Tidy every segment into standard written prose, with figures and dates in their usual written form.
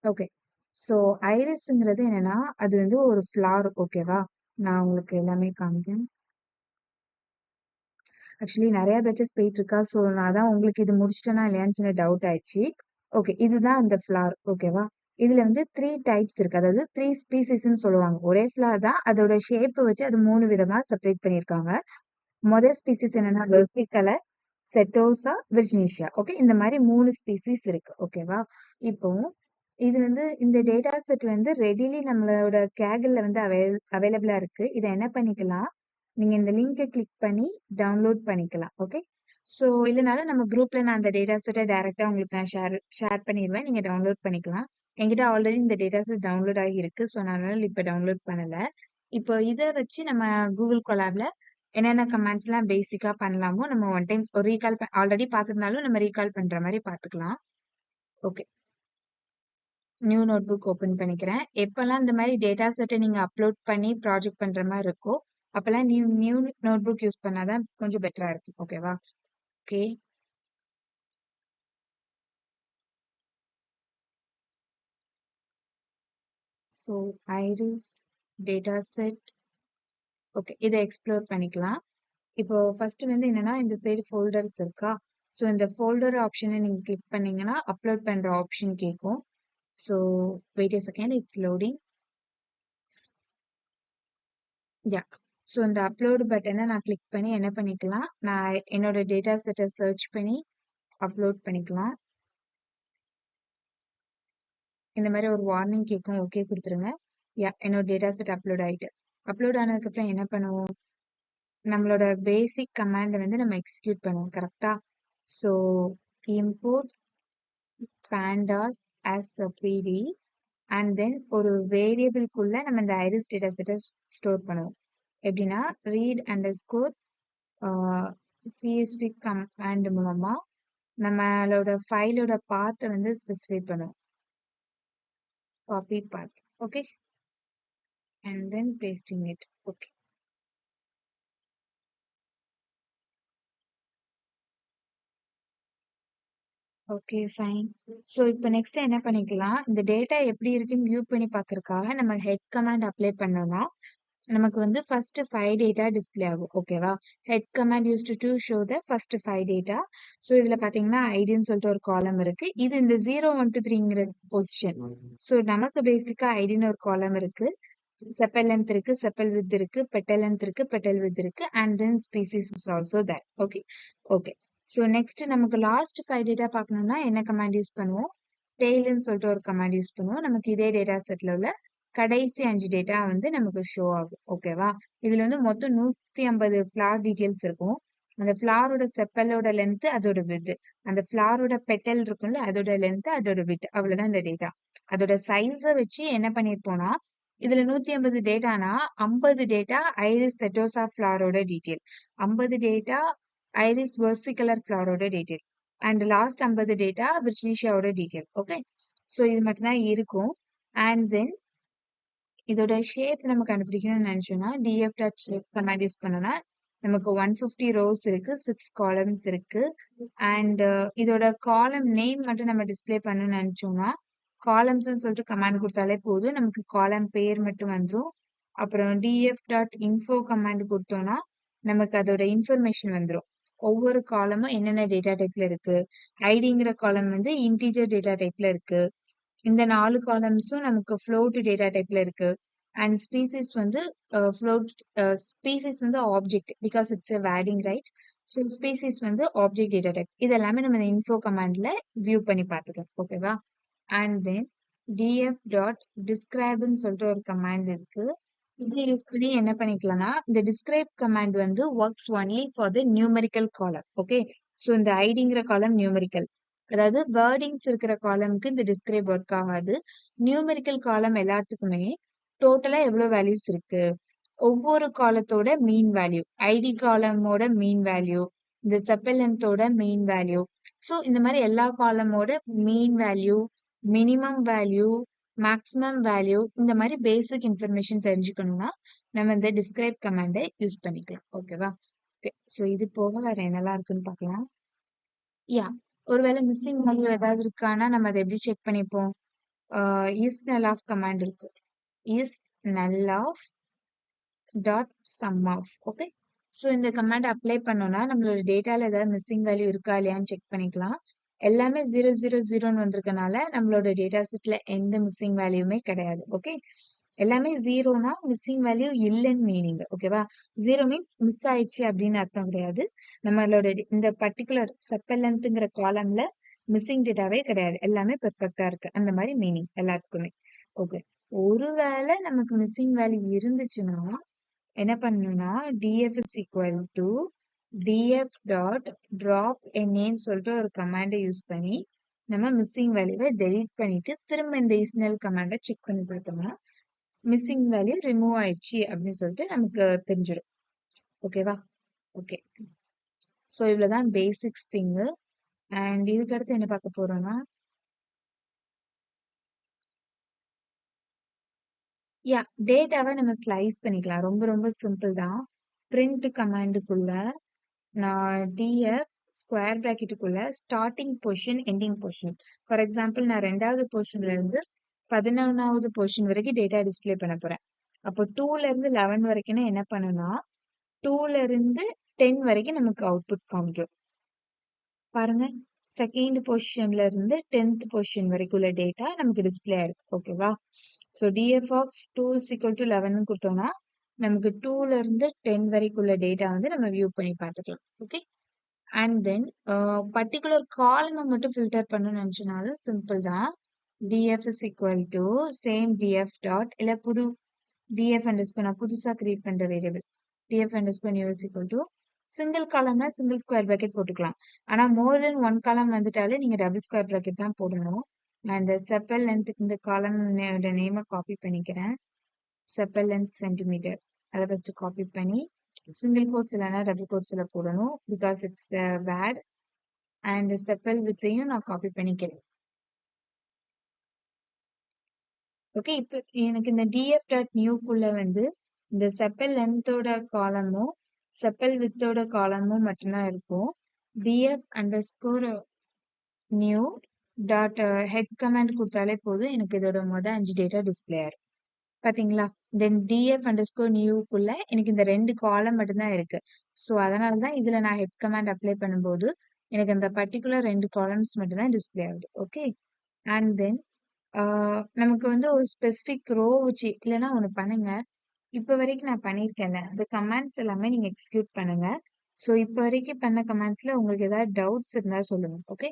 Okay. So ஐரிஸ்ங்கிறது என்னன்னா, அது வந்து ஒரு ஃப்ளார் ஓகேவா? நான் உங்களுக்கு எல்லாமே காமிக்கிறேன். ஆக்சுவலி நெறைய பேச்சஸ் போயிட்டுருக்கா. ஸோ நான் அதான் உங்களுக்கு இது முடிச்சுட்டேனா இல்லையான்னு சின்ன டவுட் ஆயிடுச்சு. ஓகே. இதுதான் அந்த ஃப்ளார் ஓகேவா? இதுல வந்து 3 டைப்ஸ் இருக்கு. அதாவது 3 ஸ்பீசிஸ்ன்னு சொல்லுவாங்க. ஒரே ஃப்ளார் தான். அதோட ஷேப்ப வச்சு அது 3 விதமா செப்பரேட் பண்ணியிருக்காங்க. முதல் ஸ்பீசிஸ் என்னன்னா வெர்சிகலர், செட்டோசா, விர்ஜினிஷியா. ஓகே. இந்த மாரி 3 ஸ்பீசிஸ் இருக்கு. ஓகேவா? இப்போ இது வந்து இந்த டேட்டா செட் வந்து ரெடிலி நம்மளோட Kaggleல வந்து அவைலபிளா இருக்கு. இத என்ன பண்ணிக்கலாம், நீங்க இந்த லிங்க கிளிக் பண்ணி டவுன்லோட் பண்ணிக்கலாம். ஓகே. ஸோ இல்லனாலும் நம்ம குரூப்ல நான் அந்த டேட்டா செட்ட டைரக்ட்டா உங்களுக்கு நான் ஷேர் பண்ணிருவேன். நீங்க டவுன்லோட் பண்ணிக்கலாம். என்கிட்ட ஆல்ரெடி இந்த டேட்டா செட் டவுன்லோட் ஆகி இருக்கு. ஸோ நான் அதனால இப்ப டவுன்லோட் பண்ணல. இப்போ இத வச்சு நம்ம கூகுள் கொலாப்ல என்னென்ன கமாண்ட்ஸ்லாம் பேசிக்கா பண்ணலாமோ நம்ம ஒன் டைம் ஒரு ரீகால் ஆல்ரெடி பார்த்திருந்தாலும் நம்ம ரீகால் பண்ற மாரி பார்த்துக்கலாம். ஓகே. நியூ நோட்புக் ஓப்பன் பண்ணிக்கிறேன். எப்பல்லாம் இந்த மாரி டேட்டா செட்ட நீங்க அப்லோட் பண்ணி ப்ராஜெக்ட் பண்ற மாரி இருக்கோ, அப்பல்லாம் நியூ நியூ நோட்புக் யூஸ் பண்ணா தான் கொஞ்சம் பெட்டரா இருக்கும். ஓகேவா? Okay. So Iris data set okay. இத எக்ஸ்ப்ளோர் பண்ணிக்கலாம். இப்போ ஃபர்ஸ்ட் வந்து என்னன்னா, இந்த சைடு ஃபோல்டர்ஸ் இருக்கா? ஸோ இந்த ஃபோல்டர் ஆப்ஷன நீங்க கிளிக் பண்ணீங்கன்னா, அப்லோட் பண்ற ஆப்ஷன் கேக்கும். So wait a second it's loading. Yeah. So இந்த அப்லோட் பட்டன நான் கிளிக் பண்ணி என்ன பண்ணிக்கலாம், நான் என்னோட டேட்டா செட்ட சர்ச் பண்ணி அப்லோட் பண்ணிக்கலாம். இந்த மாரி ஒரு வார்னிங் கேக்கும். ஓகே குடுத்துருங்க. யா என்னோட டேட்டா செட் அப்லோட் ஆயிட்டு. அப்லோட் ஆனதுக்கப்புறம் என்ன பண்ணுவோம், நம்மளோட பேசிக் கமாண்ட வந்து நம்ம எக்ஸிக்யூட் பண்ணுவோம். கரெக்ட்டா? So import pandas as a PD and then ஒரு வேரியபிள்குள்ள நம்ம இந்த ஐரிஸ் டேட்டா செட்டை ஸ்டோர் பண்ணுவோம். எப்படின்னா read underscore CSV command மூலமா நம்மளோட ஃபைலோட பாத்தை வந்து ஸ்பெசிஃபை பண்ணுவோம். Copy path. Okay. And then pasting it. Okay. Okay fine. So இப்போ நெக்ஸ்ட் என்ன பண்ணிக்கலாம், இந்த டேட்டா எப்படி இருக்குன்னு வியூ பண்ணி பார்க்கறதுக்காக நம்ம ஹெட் கமாண்ட் அப்ளை பண்ணோம்னா நமக்கு வந்து ஃபர்ஸ்ட் 5 டேட்டா டிஸ்ப்ளே ஆகும். ஓகேவா? Head command used to show the first 5 data. So இதுல பாத்தீங்கன்னா ஐடின்னு சொல்லிட்டு ஒரு காலம் இருக்கு. இது இந்த 0 1 2 3ங்கிற பொசிஷன். ஸோ நமக்கு பேசிக்கா ஐடின்னு ஒரு காலம் இருக்கு. செப்பல் லென்த் இருக்கு, செப்பல் வித் இருக்கு, பெட்டல் லென்த் இருக்கு, பெட்டல் வித் இருக்கு, and then species is also there. Okay. Okay. So next நமக்கு லாஸ்ட் 5 டேட்டா பார்க்கணும்னா என்ன கமாண்ட் யூஸ் பண்ணுவோம், டெய்ல்னு சொல்லிட்டு ஒரு கமாண்ட் யூஸ் பண்ணுவோம். நமக்கு இதே டேட்டா செட்ல உள்ள கடைசி 5 டேட்டா வந்து நமக்கு ஷோ ஆகும். ஓகேவா? இதுல வந்து மொத்தம் 150 ஃபிளார் டீடைல்ஸ் இருக்கும். அந்த ஃபிளாரோட செப்பலோட லென்த் அதோட வித், அந்த ஃபிளாரோட பெட்டல் இருக்கும்ல அதோட லென்த் அதோட வித், அவ்வளவுதான் இந்த டேட்டா. அதோட சைஸ வச்சு என்ன பண்ணிருப்போம்னா, இதுல 150 டேட்டானா 50 டேட்டா ஐரிஸ் செட்டோசா ஃபிளாரோட டீடைல், 50 டேட்டா ஐரிஸ் வெர்சிகலர் ஃபிளாரோட டீடைல், அண்ட் லாஸ்ட் 50 டேட்டா விர்ஜினிஷியாவோட டீடைல். ஓகே. ஸோ இது மட்டும்தான் இருக்கும். அண்ட் தென் இதோட ஷேப் நம்ம கண்டுபிடிக்கணும்னு நினைச்சோம்னா df dot shape command use பண்ணோம்னா நமக்கு 150 ரோஸ் இருக்கு, 6 காலம்ஸ் இருக்கு. அண்ட் இதோட காலம் நேம் மட்டும் நம்ம டிஸ்ப்ளே பண்ணணும்னு நினைச்சோம்னா காலம்ஸ்ன்னு சொல்லிட்டு கமாண்ட் கொடுத்தாலே போதும், நமக்கு காலம் பேர் மட்டும் வந்துடும். அப்புறம் df டாட் இன்ஃபோ கமாண்ட் கொடுத்தோம்னா நமக்கு அதோட இன்ஃபர்மேஷன் வந்துடும். ஒவ்வொரு காலமும் என்னென்ன டேட்டா டைப்ல இருக்கு, ஐடிங்கிற காலம் வந்து இன்டீஜர் டேட்டா டைப்ல இருக்கு, இந்த 4 காலம்ஸும் நமக்கு ஃப்ளோட் டேட்டா டைப்ல இருக்கு. அண்ட் ஸ்பீசிஸ் வந்து ஃப்ளோட் ஸ்பீசிஸ் வந்து object because it's a wording right. So species வந்து ஆப்ஜெக்ட் டேட்டா டைப். இது எல்லாமே நம்ம இந்த இன்ஃபோ கமாண்ட்ல வியூ பண்ணி பார்த்துக்கலாம். ஓகேவா? அண்ட் தென் df டாட் டிஸ்கிரைப்னு சொல்லிட்டு ஒரு கமாண்ட் இருக்கு. இது யூஸ் பண்ணி என்ன பண்ணிக்கலாம்னா இந்த டிஸ்கிரைப் கமாண்ட் வந்து works only for the numerical காலம். ஓகே. ஸோ இந்த ஐடிங்கிற காலம் நியூமெரிக்கல், அதாவது வேர்டிங்ஸ் இருக்கிற காலம்க்கு இந்த டிஸ்கிரைப் ஒர்க் ஆகாது. நியூமெரிக்கல் காலம் எல்லாத்துக்குமே டோட்டலா எவ்வளவு வேல்யூஸ் இருக்கு, ஒவ்வொரு காலத்தோட மீன் வேல்யூ, ஐடி காலமோட மீன் வேல்யூ, இந்த செப்பல் லென்த்தோட மீன் வேல்யூ, ஸோ இந்த மாதிரி எல்லா காலமோட mean value, minimum value, maximum value, இந்த மாதிரி பேசிக் இன்ஃபர்மேஷன் தெரிஞ்சுக்கணும்னா நம்ம இந்த டிஸ்கிரைப் கமாண்டை யூஸ் பண்ணிக்கலாம். ஓகேவா? ஓகே. ஸோ இது போக வேற என்னெல்லாம் இருக்குன்னு பார்க்கலாம். யா ஒருவேளை மிஸ்ஸிங் வேல்யூ ஏதாவது இருக்கானா நம்ம அதை எப்படி செக் பண்ணிப்போம், இஸ் நல் ஆஃப் கமாண்ட் இருக்கு. Is null of dot sum of. Okay. So இந்த கமாண்ட் அப்ளை பண்ணோம்னா நம்மளோட டேட்டால ஏதாவது மிஸ்ஸிங் வேல்யூ இருக்கா இல்லையான்னு செக் பண்ணிக்கலாம். எல்லாமே 000ன்னு வந்திருக்கனால நம்மளோட டேட்டா செட்ல எந்த மிஸ்ஸிங் வேல்யூமே கிடையாது. ஓகே. எல்லாமே ஜீரோனா மிஸ்ஸிங் வேல்யூ இல்லைன்னு மீனிங். ஓகேவா? ஜீரோ மீன்ஸ் மிஸ் ஆயிடுச்சு அப்படின்னு அர்த்தம் கிடையாது. நம்மளோட இந்த பர்டிகுலர் செப்பல் லென்த்ங்கிற காலம்ல மிஸ்ஸிங் டேட்டாவே கிடையாது. எல்லாமே பெர்ஃபெக்டா இருக்கு. அந்த மாதிரி மீனிங் எல்லாத்துக்குமே. ஓகே. ஒருவேளை நமக்கு மிஸ்ஸிங் வேல்யூ இருந்துச்சுன்னா என்ன பண்ணணும்னா df is equal to df dot drop NAன்னு சொல்லிட்டு ஒரு கமாண்டை யூஸ் பண்ணி நம்ம மிஸ்ஸிங் வேல்யூவை டெலீட் பண்ணிட்டு திரும்ப இந்த இஸ்னல் கமாண்டை செக் பண்ணி பார்த்தோம்னா மிஸ்ஸிங் வேல்யூ ரிமூவ் ஆயிடுச்சு அப்படின்னு சொல்லிட்டு நமக்கு தெரிஞ்சிடும். ஓகேவா? ஓகே. ஸோ இவ்வளோதான் பேசிக்ஸ் திங்கு. அண்ட் இதுக்கு அடுத்து என்ன பார்க்க போறோம்னா டேட்டாவை நம்ம ஸ்லைஸ் பண்ணிக்கலாம். ரொம்ப ரொம்ப சிம்பிள் தான். பிரிண்ட் கமாண்டுக்குள்ள நான் டிஎஃப் ஸ்கொயர் பிராக்கெட்டுக்குள்ள starting position ending position. For example நான் 2வது பொசிஷன்ல இருந்து 11வது பொசிஷன் வரைக்கும் டேட்டா டிஸ்பிளே பண்ண போறேன். அப்போ 2ல இருந்து 11 வரைக்கும் என்ன பண்ணுனா 2ல இருந்து 10 வரைக்கும் நமக்கு அவுட்புட் காமிக்கும். பாருங்க, செகண்ட் பொசிஷன்ல இருந்து 10th பொசிஷன் வரைக்கும் உள்ள டேட்டா நமக்கு டிஸ்பிளே ஆயிருக்கு. ஓகேவா? So DF of 2 is equal to 11 கொடுத்தோம்னா நமக்கு 2ல இருந்து 10 வரைக்கும் உள்ள டேட்டா வந்து நம்ம வியூ பண்ணி பார்த்துக்கலாம். ஓகே. அண்ட் தென் பர்டிகுலர் காலமை மட்டும் ஃபில்டர் பண்ணணும்னு நினச்சினாலும் சிம்பிள் தான். df is equal to same df dot இல்லை புது df அண்டர்ஸ்கோர் நான் புதுசாக கிரியேட் பண்ணுற variable df underscore new is equal to single காலம்னா சிங்கிள் ஸ்கொயர் பிராக்கெட் போட்டுக்கலாம். ஆனால் மோர் தென் ஒன் காலம் வந்துட்டாலே நீங்கள் டபுள் ஸ்கொயர் பிராக்கெட் தான் போடணும். நான் இந்த செப்பல் லென்த் இந்த காலம் நேமை காப்பி பண்ணிக்கிறேன். செப்பல் லென்த் சென்டிமீட்டர் அதை ஃபர்ஸ்ட் காப்பி பண்ணி சிங்கிள் கோட்ஸ் இல்லைன்னா டபுள் கோட்ஸ்ல போடணும். Because it's word. And sepal வித்தையும் நான் காப்பி பண்ணிக்கிறேன். ஓகே. இப்போ எனக்கு இந்த df டாட் நியூக்குள்ள வந்து இந்த செப்பல் லென்த்தோட காலமும் செப்பல் வித்தோட காலமும் மட்டும்தான் இருக்கும். df underscore new dot head command கொடுத்தாலே போதும், எனக்கு இதோட 5 டேட்டா டிஸ்பிளே ஆயிரும். பாத்தீங்களா? தென் df அண்டர்ஸ்கோர் நியூக்குள்ள எனக்கு இந்த 2 காலம் மட்டும்தான் இருக்கு. ஸோ அதனால தான் இதுல நான் ஹெட் கமாண்ட் அப்ளை பண்ணும்போது எனக்கு அந்த பர்டிகுலர் 2 காலம்ஸ் மட்டும்தான் டிஸ்பிளே ஆகுது. ஓகே. அண்ட் தென் நமக்கு வந்து ஒரு ஸ்பெசிஃபிக் ரோ வச்சு இல்லைன்னா ஒன்று பண்ணுங்க. இப்போ வரைக்கும் நான் பண்ணியிருக்கேன்ல அந்த கமாண்ட்ஸ் எல்லாமே நீங்க எக்ஸிக்யூட் பண்ணுங்க. ஸோ இப்போ வரைக்கும் பண்ண கமாண்ட்ஸ்ல உங்களுக்கு ஏதாவது டவுட்ஸ் இருந்தா சொல்லுங்க. ஓகே.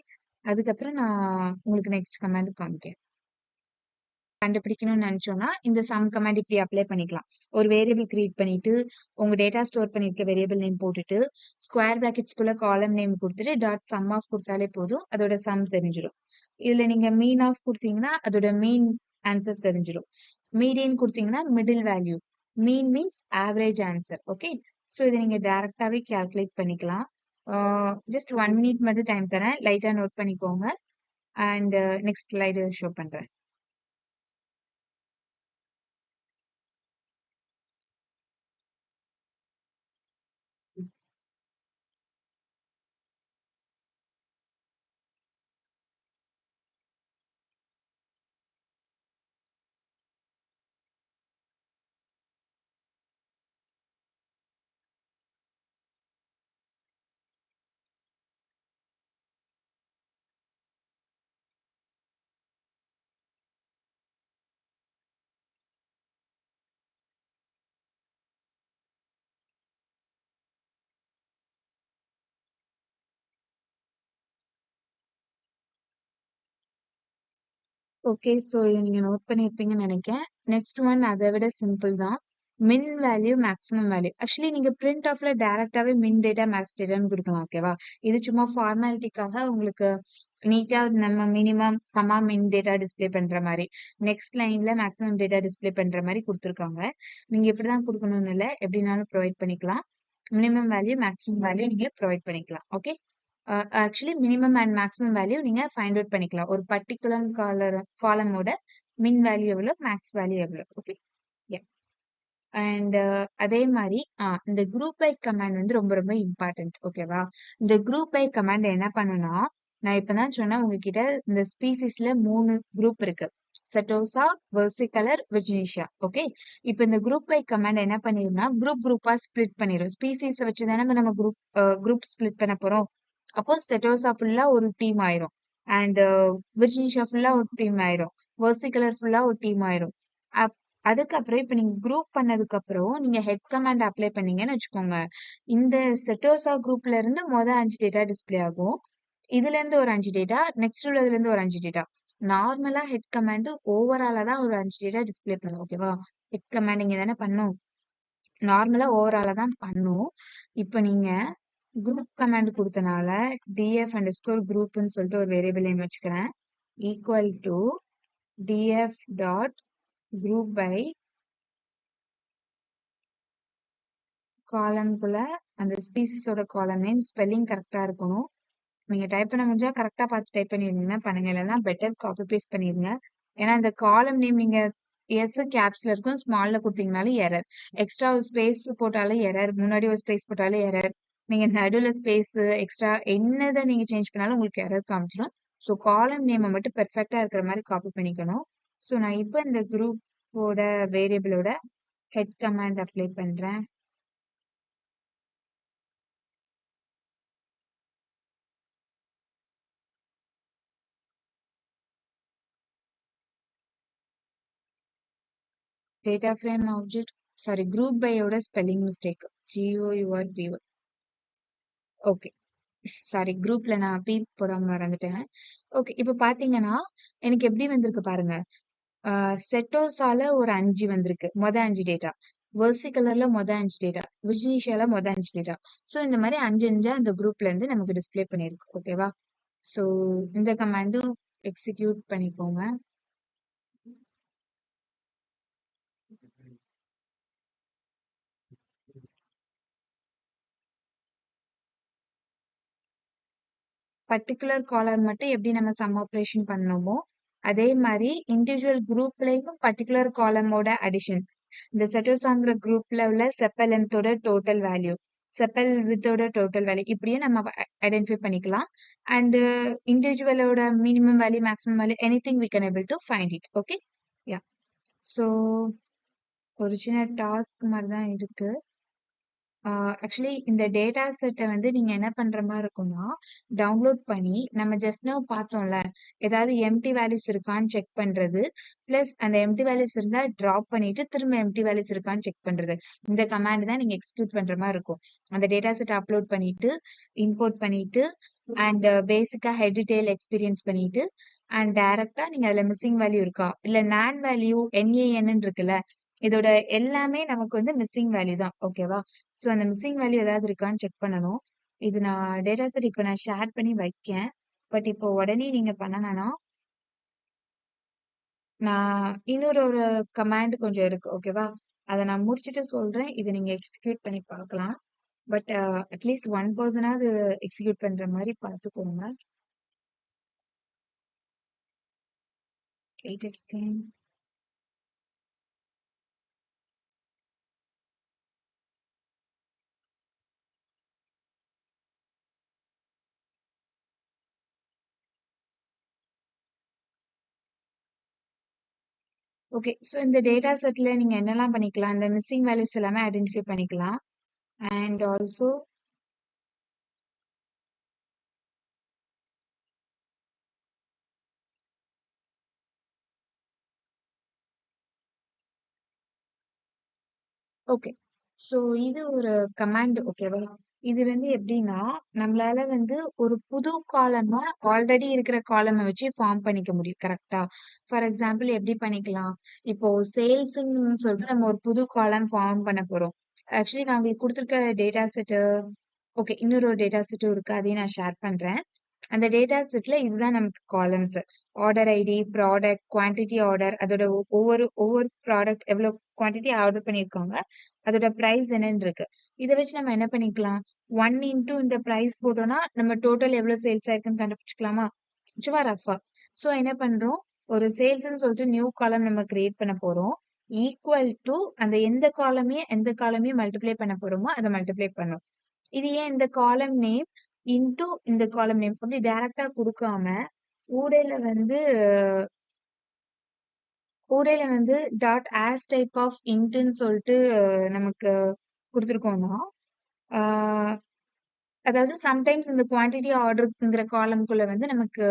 அதுக்கப்புறம் நான் உங்களுக்கு நெக்ஸ்ட் கமாண்ட் காமிக்கிறேன். கண்டுபிடிக்கணும்னு நினைச்சோம்னா இந்த சம் கமாண்ட் இப்படி அப்ளை பண்ணிக்கலாம். ஒரு வேரியபிள் கிரியேட் பண்ணிட்டு உங்க டேட்டா ஸ்டோர் பண்ணிருக்க வேரியபிள் நேம் போட்டுட்டு ஸ்கொயர் பிராக்கெட்ஸ்குள்ள காலம் நேம் கொடுத்துட்டு டாட் சம் ஆஃப் கொடுத்தாலே போதும், அதோட சம் தெரிஞ்சிடும். இதுல நீங்க மீன் ஆஃப் கொடுத்தீங்கன்னா அதோட மீன் ஆன்சர் தெரிஞ்சிடும். மீடியன் கொடுத்தீங்கன்னா middle value. Mean means average answer. Okay. So இதை நீங்க டைரக்டாவே கால்குலேட் பண்ணிக்கலாம். ஜஸ்ட் 1 minute மட்டும் டைம் தரேன், லைட்டா நோட் பண்ணிக்கோங்க. அண்ட் நெக்ஸ்ட் ஸ்லைடு ஷோ பண்றேன். ஓகே. ஸோ இதை நீங்க நோட் பண்ணியிருப்பீங்கன்னு நினைக்கிறேன். நெக்ஸ்ட் ஒன் அதை விட சிம்பிள் தான். மின் வேல்யூ மேக்ஸிமம் வேல்யூ. ஆக்சுவலி நீங்க பிரிண்ட் ஆஃப்ல டைரக்டாவே மின் டேட்டா மேக்ஸ் டேட்டான்னு கொடுக்கலாம். ஓகேவா? இது சும்மா ஃபார்மாலிட்டிக்காக உங்களுக்கு நீட்டா நம்ம மினிமம் கமா மின் டேட்டா டிஸ்பிளே பண்ற மாதிரி நெக்ஸ்ட் லைன்ல மேக்ஸிமம் டேட்டா டிஸ்பிளே பண்ற மாதிரி கொடுத்துருக்காங்க. நீங்க இப்படிதான் கொடுக்கணும்னு இல்லை, எப்படினாலும் ப்ரொவைட் பண்ணிக்கலாம். மினிமம் வேல்யூ மேக்ஸிமம் வேல்யூ நீங்க ப்ரொவைட் பண்ணிக்கலாம். Okay. Actually minimum and maximum value நீங்க ஃபைண்ட் அவுட் பண்ணிக்கலாம். ஒரு பர்டிகுலர் காலமோட மின் வேல்யூ எவ்வளோ, மேக்ஸ் வேல்யூ எவ்வளோ. ஓகே. அண்ட் அதே மாதிரி இந்த குரூப் பை கமாண்ட் வந்து ரொம்ப ரொம்ப இம்பார்ட்டன்ட். ஓகேவா? இந்த குரூப் பை கமாண்ட் என்ன பண்ணுனா நான் இப்பதான் சொன்னேன் உங்ககிட்ட இந்த ஸ்பீசிஸ்ல 3 குரூப் இருக்கு. செட்டோசா, வெர்சிகலர், விர்ஜினிஷியா. ஓகே. இப்போ இந்த குரூப் பை கமாண்ட் என்ன பண்ணிரும்னா குரூப்பா ஸ்ப்ளிட் பண்ணிரும். ஸ்பீசிஸ் வச்சு தானே நம்ம குரூப் ஸ்ப்ளிட் பண்ண போறோம். அப்போ செட்டோசா ஃபுல்லா ஒரு டீம் ஆயிரும். அண்ட் விர்ஜினிஷியா ஃபுல்லா ஒரு டீம் ஆயிரும். வெர்சிகலர் ஃபுல்லா ஒரு டீம் ஆயிரும். அப் அதுக்கப்புறம் இப்ப நீங்க குரூப் பண்ணதுக்கு அப்புறம் நீங்க ஹெட் கமாண்ட் அப்ளை பண்ணீங்கன்னு வச்சுக்கோங்க. இந்த செட்டோசா குரூப்ல இருந்து மொத 5 டேட்டா டிஸ்ப்ளே ஆகும். இதுல இருந்து ஒரு 5 டேட்டா, நெக்ஸ்ட் உள்ளதுல இருந்து ஒரு 5 டேட்டா. நார்மலா ஹெட் கமாண்ட் ஓவராலா தான் ஒரு 5 டேட்டா டிஸ்ப்ளே பண்ணும். ஓகேவா? ஹெட் கமாண்ட் இங்க தானே பண்ணும். நார்மலா ஓவராலா தான் பண்ணும். இப்ப நீங்க குரூப் கமாண்ட் கொடுத்தனால df அண்டர்ஸ்கோர் குரூப்னு சொல்லிட்டு ஒரு வேரியபிள் நேம் வச்சுக்கிறேன். Equal to df dot group by காலம்குள்ள அந்த ஸ்பீசிஸோட காலம் நேம் ஸ்பெல்லிங் கரெக்டா இருக்கணும். நீங்க டைப் பண்ண முடிஞ்சா கரெக்டா பார்த்து டைப் பண்ணிருங்க. பண்ணுங்க. இல்லைன்னா பெட்டர் காப்பி பேஸ்ட் பண்ணிருங்க. ஏன்னா இந்த காலம் நேம் நீங்க எஸ் கேப்ஸ்ல இருக்கும், ஸ்மால்ல கொடுத்தீங்கனாலும் எரர். எக்ஸ்ட்ரா ஒரு ஸ்பேஸ் போட்டாலும் எரர், முன்னாடி ஒரு ஸ்பேஸ் போட்டாலும் எரர். நீங்க நடுவில் ஸ்பேஸ் எக்ஸ்ட்ரா என்னதை நீங்க சேஞ்ச் பண்ணாலும் உங்களுக்கு எரர் காமிச்சிடும். ஸோ காலம் நேமை மட்டும் பெர்ஃபெக்டா இருக்கிற மாதிரி காப்பி பண்ணிக்கணும். ஸோ நான் இப்போ இந்த குரூப்போட வேரியபிளோட ஹெட் கமாண்ட் அப்ளை பண்றேன். Data frame object sorry group பையோட spelling mistake GOURB. Okay, sorry குரூப்ல நான் பி போடாம மறந்துட்டேன். ஓகே, இப்போ பாத்தீங்கன்னா எனக்கு எப்படி வந்திருக்கு பாருங்க. செட்டோஸால ஒரு 5 வந்திருக்கு, மொத 5 டேட்டா. வெர்சிகலர்ல மொத 5 டேட்டா, விஜினிஷியால மொத 5 டேட்டா. ஸோ இந்த மாதிரி 5 அந்த குரூப்ல இருந்து நமக்கு டிஸ்ப்ளே பண்ணிருக்கு. ஓகேவா? ஸோ இந்த கமாண்டும் எக்ஸிக்யூட் பண்ணிக்கோங்க. பர்டிகுலர் காலர் மட்டும் எப்படி நம்ம சம் ஆப்ரேஷன் பண்ணோமோ அதே மாதிரி இண்டிவிஜுவல் குரூப்லயும் பர்டிகுலர் காலமோட அடிஷன். இந்த செட்டோசாங்கிற குரூப்ல உள்ள chappal லென்த்தோட total value, chappal வித்தோட total value இப்படியே நம்ம ஐடென்டிஃபை பண்ணிக்கலாம். And இண்டிவிஜுவலோட minimum value, maximum value, any thing we can able to find it. Okay, yeah. So ஒரு சின்ன டாஸ்க் மாதிரி தான் இருக்கு. ஆக்சுவலி இந்த டேட்டா செட்டை வந்து நீங்க என்ன பண்ற மாதிரி இருக்கும்னா டவுன்லோட் பண்ணி நம்ம ஜஸ்ட் நவ் பார்த்தோம்ல ஏதாவது எம்டி வேல்யூஸ் இருக்கான்னு செக் பண்றது, பிளஸ் அந்த எம்டி வேல்யூஸ் இருந்தா டிராப் பண்ணிட்டு திரும்ப எம்டி வேல்யூஸ் இருக்கான்னு செக் பண்றது. இந்த கமாண்ட் தான் நீங்க எக்ஸிக்யூட் பண்ற மாதிரி இருக்கும். அந்த டேட்டா செட் அப்லோட் பண்ணிட்டு இம்போர்ட் பண்ணிட்டு அண்ட் பேசிக்கா ஹெட் டெய்ல் எக்ஸ்பீரியன்ஸ் பண்ணிட்டு அண்ட் டைரக்டா நீங்க அதுல மிஸ்ஸிங் வேல்யூ இருக்கா இல்ல நான் வேல்யூ NaN இருக்குல்ல, இதோட எல்லாமே நமக்கு வந்து மிஸ்ஸிங் வேல்யூ தான். ஓகேவா? ஸோ அந்த மிஸ்ஸிங் வேல்யூ ஏதாவது இருக்கான்னு செக் பண்ணணும். இது நான் டேட்டா செட் இப்போ நான் ஷேர் பண்ணி வைக்கேன். பட் இப்போ உடனே நீங்க பண்ண வேணாம். நான் இன்னொரு ஒரு கமாண்ட் கொஞ்சம் இருக்கு. ஓகேவா? அதை நான் முடிச்சுட்டு சொல்றேன். இதை நீங்க எக்ஸிக்யூட் பண்ணி பார்க்கலாம். பட் அட்லீஸ்ட் 1% எக்ஸிக்யூட் பண்ற மாதிரி பார்த்துக்கோங்க. ஓகே, ஸோ இந்த டேட்டா செட்ல நீங்க என்னெல்லாம் பண்ணிக்கலாம், இந்த மிஸ்ஸிங் வேல்யூஸ் எல்லாமே ஐடென்டிஃபை பண்ணிக்கலாம். அண்ட் ஆல்சோ ஓகே, ஸோ இது ஒரு கமாண்ட். ஓகேவா? இது வந்து எப்படின்னா நம்மளால வந்து ஒரு புது காலமா ஆல்ரெடி இருக்கிற காலமை வச்சு ஃபார்ம் பண்ணிக்க முடியும். கரெக்டா? ஃபார் எக்ஸாம்பிள் எப்படி பண்ணிக்கலாம், இப்போ சேல்ஸ்ன்னு சொல்லிட்டு நம்ம ஒரு புது காலம் ஃபார்ம் பண்ண போறோம். ஆக்சுவலி நான் உங்களுக்கு கொடுத்துருக்க டேட்டா செட்டு ஓகே, இன்னொரு டேட்டா செட்டும் இருக்கு, அதையும் நான் ஷேர் பண்றேன். அந்த டேட்டா செட்ல இதுதான் நமக்கு columns. Order ID, product, quantity order, அதோட ஒவ்வொரு ஒவ்வொரு ப்ராடக்ட் எவ்வளவு குவான்டிட்டி ஆர்டர் பண்ணியிருக்காங்க, அதோட பிரைஸ் என்னன்னு இருக்கு. இதை வச்சு நம்ம என்ன பண்ணிக்கலாம், 1 இன்டூ இந்த பிரைஸ் போட்டோம்னா நம்ம டோட்டல் எவ்வளவு சேல்ஸ் ஆயிருக்குன்னு கண்டுபிடிச்சிக்கலாமா, சும்மா ரஃபா. ஸோ என்ன பண்றோம், ஒரு சேல்ஸ்ன்னு சொல்லிட்டு நியூ காலம் நம்ம கிரியேட் பண்ண போறோம். ஈக்குவல் டு அந்த எந்த காலமையும் மல்டிப்ளை பண்ண போறோமோ அதை மல்டிப்ளை பண்ணும். இது ஏன் இந்த காலம் நேம் இன்டூ இந்த காலம் நேம் சொல்லி டைரக்டா கொடுக்காம ஊடையில வந்து ஊடையில வந்து டாட் ஆஸ் டைப் ஆஃப் இன்ட்ன்னு சொல்லிட்டு நமக்கு கொடுத்துருக்கோம்னா அதாவது சம்டைம்ஸ் இந்த குவான்டிட்டி ஆர்டர்ஸ்ங்கிற காலம்குள்ள வந்து நமக்கு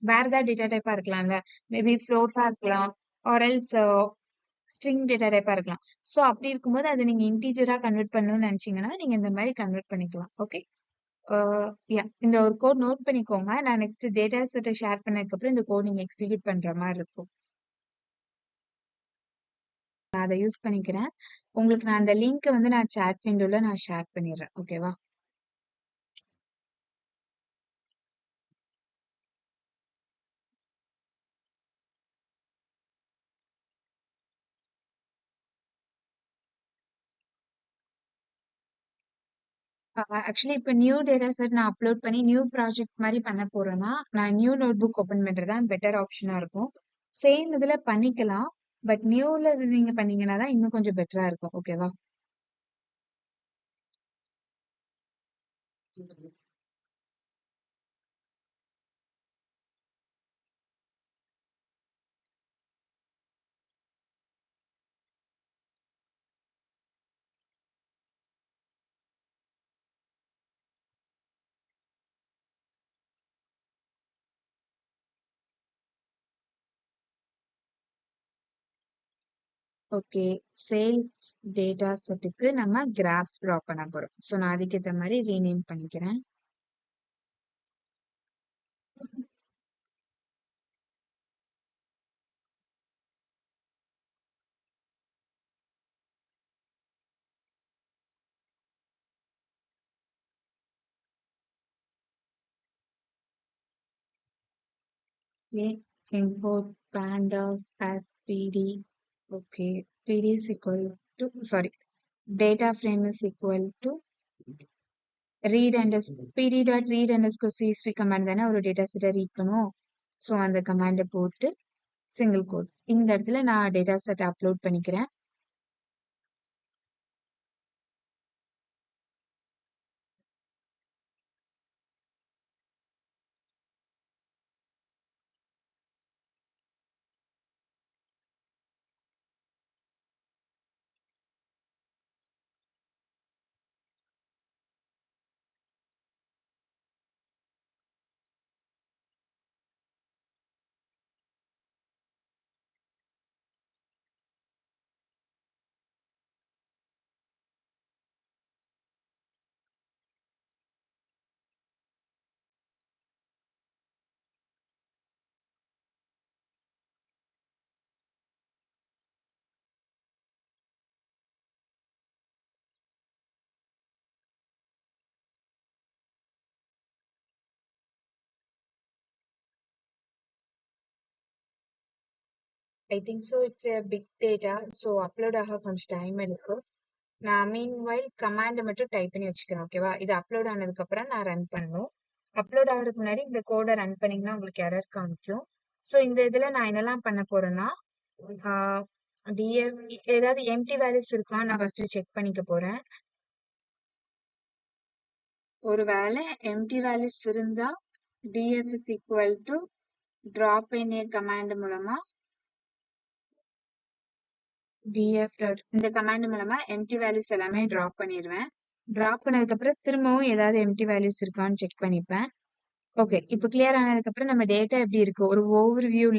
வேற ஏதாவது டேட்டா டைப்பா இருக்கலாம்ல. மேபி ஃப்ளோட்டா இருக்கலாம். ஆர் எல்ஸ் ஸ்ட்ரிங் டேட்டா டைப்பா இருக்கலாம். ஸோ அப்படி இருக்கும்போது அதை நீங்க இன்டீஜரா கன்வெர்ட் பண்ணணும்னு நினைச்சீங்கன்னா நீங்க இந்த மாதிரி கன்வெர்ட் பண்ணிக்கலாம். ஓகே. யா இந்த ஒரு கோட் நோட் பண்ணிக்கோங்க. நான் நெக்ஸ்ட் டேட்டா செட்டை ஷேர் பண்ணதுக்கு அப்புறம் இந்த கோட் நீங்க எக்ஸிக்யூட் பண்ற மாதிரி இருக்கும். நான் அதை யூஸ் பண்ணிக்கிறேன். உங்களுக்கு நான் அந்த லிங்க் வந்து நான் சாட் விண்டோல நான் ஷேர் பண்ணிடுறேன். ஓகேவா? ஆக்சுவலி இப்ப நியூ டேட்டா செட் நான் அப்லோட் பண்ணி நியூ ப்ராஜெக்ட் மாதிரி பண்ண போறேன்னா, நான் நியூ நோட் புக் ஓப்பன் பண்றது தான் பெட்டர் ஆப்ஷனா இருக்கும். சேம் இதுல பண்ணிக்கலாம். பட் நியூல நீங்க பண்ணீங்கன்னா தான் இன்னும் கொஞ்சம் பெட்டரா இருக்கும். ஓகேவா? ஓகே. சேல்ஸ் டேட்டா செட்டுக்கு நம்ம கிராஃப் ட்ரா பண்ண போறோம். ஸோ நான் அதுக்கேத்த மாதிரி ரீநேம் பண்ணிக்கிறேன். Import pandas as PD. Okay, PD is equal to, sorry, data frame is equal to read underscore PD dot read underscore CSV command தானே ஒரு டேட்டா செட்டை ரீட் பண்ணும். ஸோ அந்த கமாண்டை போட்டு சிங்கிள் கோட்ஸ் இந்த இடத்துல நான் டேட்டா செட் அப்லோட் பண்ணிக்கிறேன். I think so it's a big data. So upload ஆக கொஞ்சம் டைம் எடுக்கும். நான் மீன்வைல் கமாண்டை மட்டும் டைப் பண்ணி வச்சுக்கிறேன். ஓகேவா? இது அப்லோட் ஆனதுக்கு அப்புறம் நான் ரன் பண்ணணும். அப்லோட் ஆகிறதுக்கு முன்னாடி இந்த கோடை ரன் பண்ணீங்கன்னா உங்களுக்கு எரர் காமிக்கும். ஸோ இந்த இதுல நான் என்னெல்லாம் பண்ண போறேன்னா டிஎஃப் ஏதாவது எம்டி வேல்யூஸ் இருக்கா நான் ஃபர்ஸ்ட் செக் பண்ணிக்க போறேன். ஒருவேளை எம்டி வேல்யூஸ் இருந்தா df is equal to drop in a command மூலமா df dot இந்த கமாண்ட் மூலமா எம்டி வேல்யூஸ் எல்லாமே டிராப் பண்ணிடுவேன். டிராப் பண்ணதுக்கு அப்புறம் திரும்பவும் ஏதாவது எம்டி வேல்யூஸ் இருக்கான்னு செக் பண்ணிப்பேன். ஓகே, இப்போ கிளியர் ஆனதுக்கு அப்புறம் நம்ம டேட்டா எப்படி இருக்கு ஒரு ஓவர் வியூ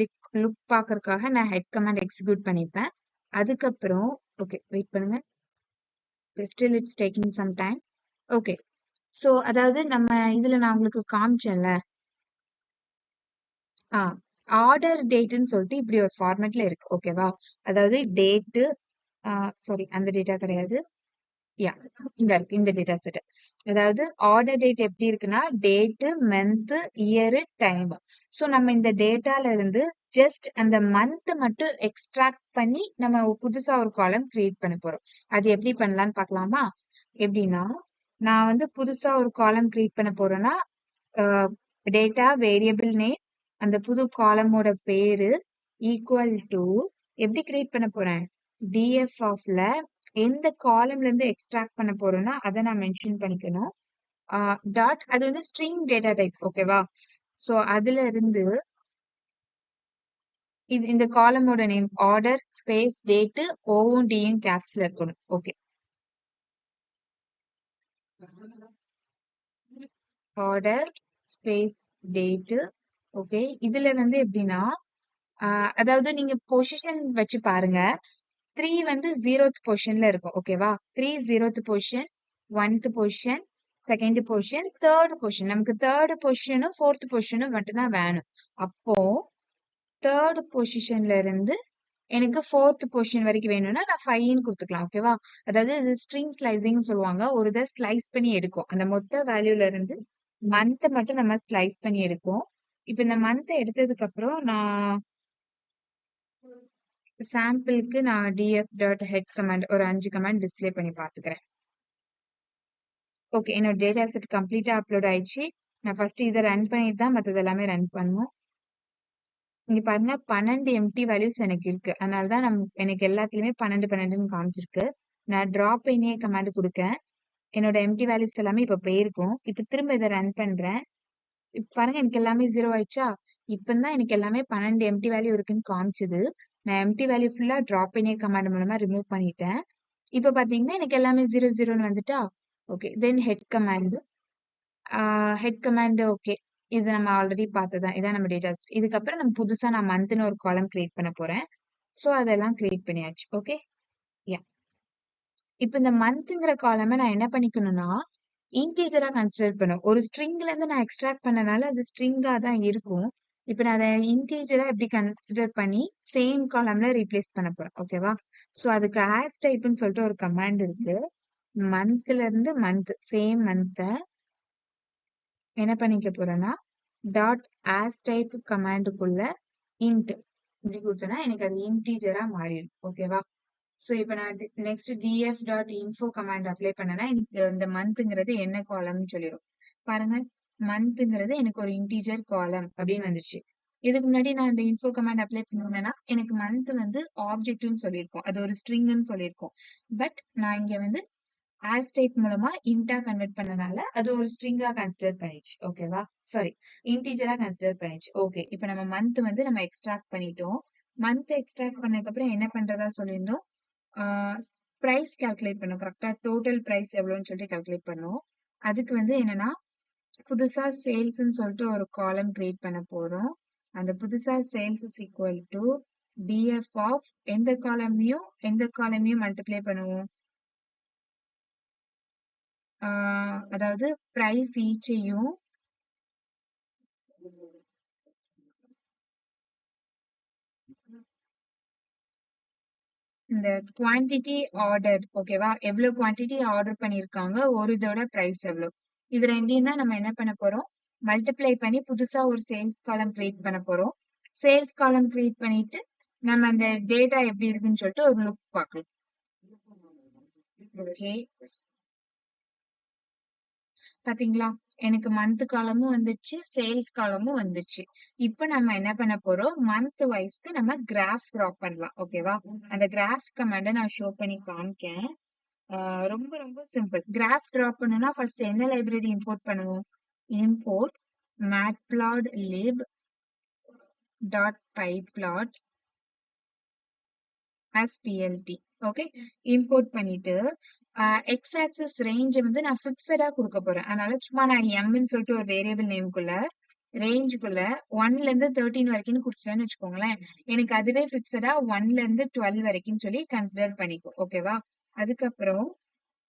லுக் பாக்குறதுக்காக நான் ஹெட் கமாண்ட் எக்ஸிக்யூட் பண்ணிப்பேன். அதுக்கப்புறம் ஓகே வெயிட் பண்ணுங்க, still it's taking some time. Okay, so அதாவது நம்ம இதுல நான் உங்களுக்கு காமிச்சேன்ல ஆர்டர் டேட்டுன்னு சொல்லிட்டு இப்படி ஒரு ஃபார்மேட்ல இருக்கு. ஓகேவா? அதாவது டேட்டு சாரி அந்த டேட்டா கிடையாது. யா இந்த இருக்கு இந்த டேட்டா செட். அதாவது ஆர்டர் டேட் எப்படி இருக்குன்னா date month year time. So நம்ம இந்த டேட்டால இருந்து ஜஸ்ட் அந்த மந்த் மட்டும் எக்ஸ்ட்ராக்ட் பண்ணி நம்ம புதுசா ஒரு காலம் கிரியேட் பண்ண போறோம். அது எப்படி பண்ணலாம்னு பார்க்கலாமா? எப்படின்னா நான் வந்து புதுசா ஒரு காலம் கிரியேட் பண்ண போறேன்னா டேட்டா வேரியபிள் நேம் அந்த புது காலமோட பேரு ஈக்குவல் டு எப்படி கிரியேட் பண்ண போறேன் டிஎஃப் ஆஃப்ல எந்த காலம்ல இருந்து எக்ஸ்ட்ராக்ட் பண்ண போறோம்னா அதை நான் மென்ஷன் பண்ணிக்கணும். டாட் அது வந்து ஸ்ட்ரிங் டேட்டா டைப். ஓகேவா? ஸோ அதுல இருந்து இது இந்த காலமோட நேம் ஆர்டர் ஸ்பேஸ் டேட் ஓவும் டியும் கேப்ஸ்ல இருக்கணும். Okay, order space date. Okay, இதுல வந்து எப்படின்னா அதாவது நீங்க பொசிஷன் வச்சு பாருங்க. 3 வந்து 0th பொசிஷன்ல இருக்கும். ஓகேவா? 3 0th position, 1th position, 2nd position, 3rd position. நமக்கு 3rd பொசிஷனும் 4th பொசிஷனும் மட்டும்தான் வேணும். அப்போ 3rd பொசிஷன்ல இருந்து எனக்கு 4th பொசிஷன் வரைக்கும் வேணும்னா நான் 5ன்னு கொடுத்துக்கலாம். ஓகேவா? அதாவது இது ஸ்ட்ரிங் ஸ்லைசிங் சொல்லுவாங்க. ஒரு இதை ஸ்லைஸ் பண்ணி எடுக்கும். அந்த மொத்த வேல்யூல இருந்து மந்த் மட்டும் நம்ம ஸ்லைஸ் பண்ணி எடுக்கும். இப்ப இந்த மந்த் எடுத்ததுக்கு அப்புறம் நான் சாம்பிளுக்கு நான் df டாட் ஹெட் கமாண்ட் ஒரு 5 கமாண்ட் டிஸ்ப்ளே பண்ணி பார்த்துக்கிறேன். ஓகே, என்னோட டேட்டா செட் கம்ப்ளீட்டா அப்லோட் ஆயிடுச்சு. நான் ஃபர்ஸ்ட் இதை ரன் பண்ணிட்டு தான் மற்றது எல்லாமே ரன் பண்ணுவோம். இங்க பாருங்க 12 எம்டி வேல்யூஸ் எனக்கு இருக்கு. அதனால தான் எனக்கு எல்லாத்துலயுமே 12 12ன்னு காமிச்சிருக்கு. நான் டிராப் இனிய கமாண்ட் கொடுக்கேன். என்னோட எம்டி வேல்யூஸ் எல்லாமே இப்ப போயிருக்கும். இப்ப திரும்ப இதை ரன் பண்றேன். இப்ப பாருங்க எனக்கு எல்லாமே 0 ஆயிடுச்சா? இப்பதான் எனக்கு எல்லாமே 12 எம்டி வேல்யூ இருக்குன்னு காமிச்சது. நான் எம்டி வேல்யூ ஃபுல்லா டிராப் இனிய கமாண்ட் மூலமா ரிமூவ் பண்ணிட்டேன். இப்ப பாத்தீங்கன்னா எனக்கு எல்லாமே 0 0ன்னு வந்துட்டா? Okay, then head command okay. இது நம்ம ஆல்ரெடி பார்த்ததான். இதான் நம்ம டேட்டா. இதுக்கப்புறம் நம்ம புதுசா நான் மந்த்னு ஒரு காலம் கிரியேட் பண்ண போறேன். சோ அதெல்லாம் கிரியேட் பண்ணியாச்சு. ஓகே, யா. இப்ப இந்த மந்த்ங்கிற காலமை நான் என்ன பண்ணிக்கணும்னா இன்டீஜரா கன்சிடர் பண்ணும். ஒரு ஸ்ட்ரிங்ல இருந்து நான் எக்ஸ்ட்ராக்ட் பண்ணனால அது ஸ்ட்ரிங்கா தான் இருக்கும். இப்ப நான் அதை இன்டீஜரா எப்படி கன்சிடர் பண்ணி சேம் காலம்ல ரீப்ளேஸ் பண்ண போறேன். ஓகேவா? சோ அதுக்கு ஆஸ் டைப்னு சொல்லிட்டு ஒரு கமாண்ட் இருக்கு. மந்த்ல இருந்து மந்த் சேம் மந்த்த என்ன பண்ணிக்க போறேன்னா டாட் ஆஸ் டைப் கமாண்டுக்குள்ள இன்ட் இப்படி கொடுத்தேன்னா எனக்கு அது இன்டீஜரா மாறிடும். ஓகேவா? சோ இப்ப நான் next df dot info command apply பண்ணனா எனக்கு இந்த மந்த்ங்கிறது என்ன காலம்னு சொல்லிடும். பாருங்க, மந்த்ங்கிறது எனக்கு ஒரு இன்டீஜர் காலம் அப்படின்னு வந்துச்சு. இதுக்கு முன்னாடி நான் இந்த இன்ஃபோ கமாண்ட் அப்ளை பண்ணேன்னா எனக்கு மந்த் வந்து ஆப்ஜெக்ட்னு சொல்லியிருக்கோம். அது ஒரு ஸ்ட்ரிங்னு சொல்லியிருக்கோம். பட் நான் இங்க வந்து ஆஸ் டைப் மூலமா இன்டா கன்வெர்ட் பண்ணனால அது ஒரு ஸ்ட்ரிங்கா கன்சிடர் பண்ணிச்சு. ஓகேவா? சாரி, இன்டீஜரா கன்சிடர் பண்ணிச்சு. ஓகே, இப்ப நம்ம மந்த் வந்து நம்ம எக்ஸ்ட்ராக்ட் பண்ணிட்டோம். மந்த் எக்ஸ்ட்ராக்ட் பண்ணதுக்கு அப்புறம் என்ன பண்றதா சொல்லியிருந்தோம்? பிரைஸ் கால்குலேட் பண்ணும். கரெக்டா டோட்டல் பிரைஸ் எவ்வளவுன்னு சொல்லிட்டு கால்குலேட் பண்ணும். அதுக்கு வந்து என்னன்னா புதுசா சேல்ஸ்ன்னு சொல்லிட்டு ஒரு காலம் கிரியேட் பண்ண போறோம். அந்த புதுசா sales is equal to DF of எந்த காலமையும் மல்டிப்ளை பண்ணுவோம். அதாவது பிரைஸ் ஈச்சையும் இந்த குவான்டிட்டி ஆர்டர். ஓகேவா? எவ்வளவு குவான்டிட்டி ஆர்டர் பண்ணிருக்காங்க, ஒரு இதோட பிரைஸ் எவ்வளவு, இது ரெண்டையும் தான் நம்ம என்ன பண்ண போறோம் மல்டிப்ளை பண்ணி புதுசா ஒரு சேல்ஸ் காலம் கிரியேட் பண்ண போறோம். சேல்ஸ் காலம் கிரியேட் பண்ணிட்டு நம்ம அந்த டேட்டா எப்படி இருக்குன்னு சொல்லிட்டு ஒரு லுக் பார்க்கலாம். ஓகே, பாத்தீங்களா? எனக்கு மந்த் காலமும் வந்துச்சு, சேல்ஸ் காலமும் வந்துச்சு. இப்ப நம்ம என்ன பண்ண போறோம் மந்த் வைஸ்க்கு நம்ம கிராஃப் டிராப் பண்ணலாம். ஓகேவா? அந்த கிராஃப் கமாண்ட நான் ஷோ பண்ணி காமிக்கேன். ரொம்ப ரொம்ப சிம்பிள். கிராஃப் டிராப் பண்ணணும்னா ஃபர்ஸ்ட் என்ன லைப்ரரி இம்போர்ட் பண்ணுவோம்? Import matplotlib dot pyplot as plt. Okay, import பண்ணிட்டு எக்ஸ் ஆக்சிஸ் ரேஞ்ச் வந்து நான் பிக்சடா கொடுக்க போறேன். அதனால சும்மா நான் எம்னு சொல்லிட்டு ஒரு வேரியபிள் நேம்குள்ள ரேஞ்சுக்குள்ள 1ல இருந்து 13 வரைக்கும் கொடுத்துட்டேன்னு வச்சுக்கோங்களேன். எனக்கு அதுவே பிக்சடா 1ல இருந்து 12 வரைக்கும் சொல்லி கன்சிடர் பண்ணிக்கோ. ஓகேவா? அதுக்கப்புறம்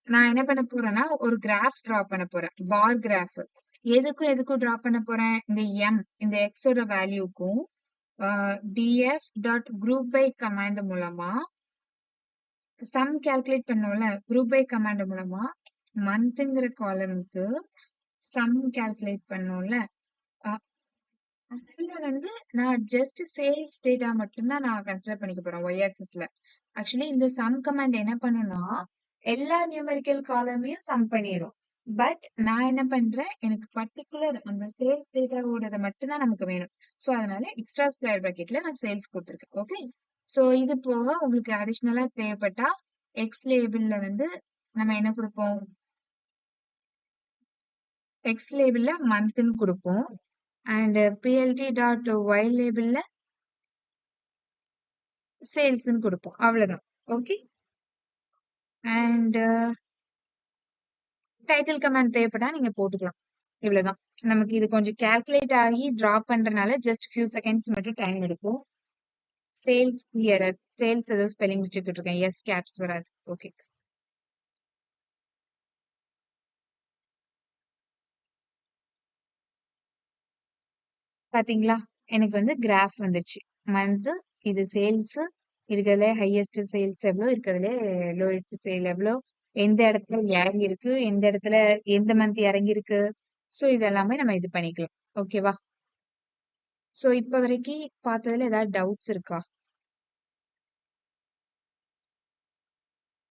நான் என்ன பண்ண போறேன்னா ஒரு கிராஃப் டிரா பண்ண போறேன். பார் கிராஃப். எதுக்கும் டிரா பண்ண போறேன்? இந்த எம் இந்த எக்ஸோட வேல்யூக்கும் DF dot group by command மூலமா சம் கால்குலேட் பண்ணோம்ல, குரூப் பை கமாண்ட் மூலமா மந்த்ங்கிற காலமுக்கு சம் கால்குலேட் பண்ணோம்ல. அதுல வந்து நான் ஜஸ்ட் சேல்ஸ் டேட்டா மட்டும்தான் நான் கன்சிடர் பண்ணிக்க போறேன் ஒய் ஆக்சிஸ்ல. ஆக்சுவலி இந்த சம் கமாண்ட் என்ன பண்ணுனா எல்லா நியூமெரிக்கல் காலமையும் சம் பண்ணிரும். பட் நான் என்ன பண்றேன், எனக்கு பர்டிகுலர் அந்த சேல்ஸ் டேட்டாவோடது மட்டும்தான் நமக்கு வேணும். சோ அதனால எக்ஸ்ட்ரா ஸ்கொயர் பிராக்கெட்ல நான் சேல்ஸ் கொடுத்துருக்கேன். ஓகே, சோ இது போக உங்களுக்கு அடிஷ்னலா தேவைப்பட்டா எக்ஸ் லேபிள்ல வந்து நம்ம என்ன கொடுப்போம்? எக்ஸ் லேபிள்ல மந்த்னு கொடுப்போம். அண்ட் plt டாட் ஒய் லேபிள்ல சேல்ஸ்ன்னு குடுப்போம். அவ்வளவுதான். ஓகே. அண்ட் டைட்டில் கமாண்ட் தேவைப்பட்டா நீங்க போட்டுக்கலாம். இவ்வளவுதான். நமக்கு இது கொஞ்சம் கால்குலேட் ஆகி டிராப் பண்றனால ஜஸ்ட் ஃபியூ செகண்ட்ஸ் மட்டும் டைம் எடுக்கும். Sales clearer. சேல்ஸ் ஏதோ ஸ்பெல்லிங் மிஸ்டேக் விட்டுருக்கேன். எஸ் கேப்ஸ் வராது. ஓகே. பாத்தீங்களா? எனக்கு வந்து கிராஃப் வந்துச்சு. மந்த் இது சேல்ஸ் இருக்கிறதுல ஹையஸ்ட் சேல்ஸ் எவ்வளோ, இருக்கிறதுல லோயஸ்ட் சேல் எவ்வளோ, எந்த இடத்துல இறங்கி இருக்கு, எந்த இடத்துல எந்த மந்த் இறங்கி இருக்கு. ஸோ இதெல்லாமே நம்ம இது பண்ணிக்கலாம். ஓகேவா? ஸோ இப்ப வரைக்கும் பார்த்ததுல ஏதாவது டவுட்ஸ் இருக்கா?